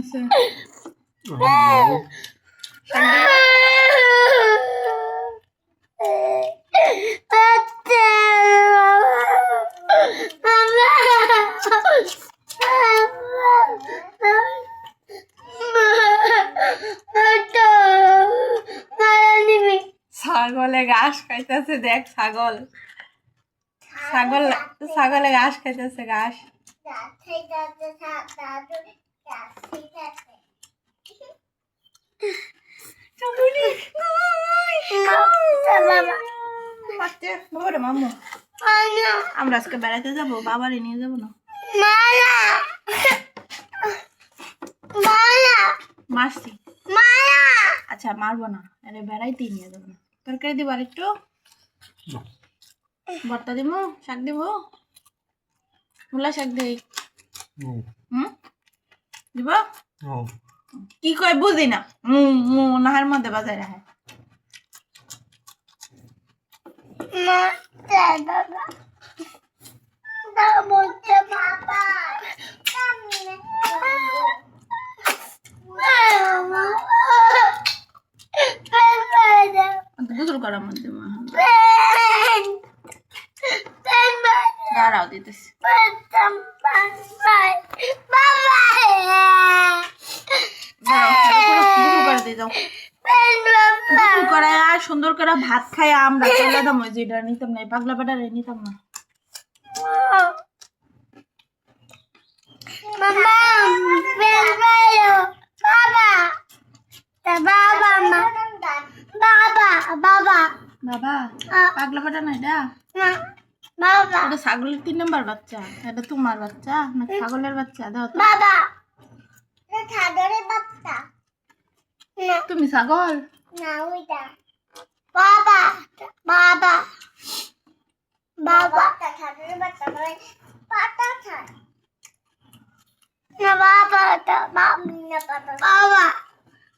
আছে ছাগলে ঘাস খাইতেছে দেখ ছাগল ছাগল ছাগলে ঘাস খাইতেছে ঘাস মামু আমরা আজকে বেড়াতে যাবো বাবারে নিয়ে যাবো না মারছি আচ্ছা মারবো না আরে বেড়াইতেই নিয়ে যাবো না তরকারি দিব আর একটু ভর্তা দিব শাক দিব মূলা শাক দেই দিব কি কয় বুঝি না নাহার মধ্যে বাজায় রাখে গোসল করার মধ্যে দাঁড়াও দিতেছি আর সুন্দর করে ভাত খাই আমরা চলে দাম ওই যেটা নিতাম না পাগলা বেটারে নিতাম না বাবা পাগলা বেটা না এটা এটা ছাগলের 3 নম্বর বাচ্চা এটা তোমার বাচ্চা না ছাগলের বাচ্চা দাও বাবা ছাগলের বাচ্চা তুমি ছাগল না ওইটা বাবা বাবা বাবা ছাগলের বাচ্চা মানে পাতা খায় না বাবা বাবা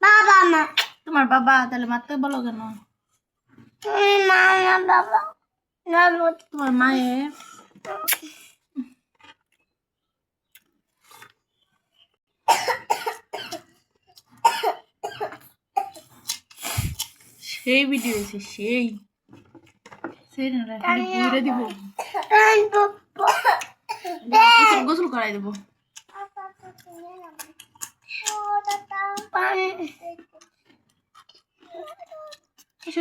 বাবা না তোমার বাবা তাহলে মারতে বলো কেন মা না বাবা না তোমার মায়ে সেই ভিডিও আছে সেই সেই না পুরো দিব গোসল করাই দেবো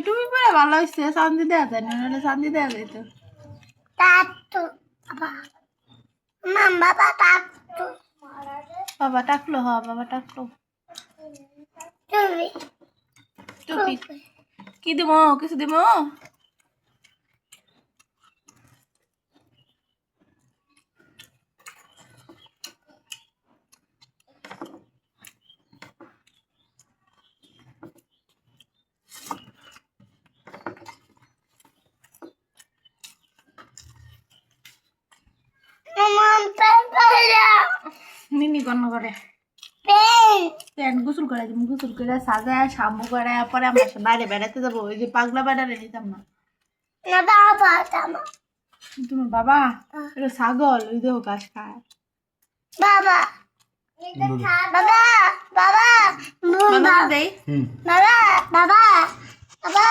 তুমি পরে ভালো হয়েছে শান্তি দেওয়া যায় না নাহলে শান্তি দেওয়া যায় তো বাবা টাকলো হ বাবা টাকলো কি দিব কিছু দিব মিনি গণ করে প্যান্ট গোসল করে দিব গোসল করে সাজায় শ্যাম্পু করে পরে আমরা বাইরে বেড়াতে যাবো ওই যে পাগলা বেড়ারে নিতাম না তোমার বাবা এটা ছাগল ওই দেহ ঘাস খায় বাবা বাবা বাবা বাবা দেই বাবা বাবা বাবা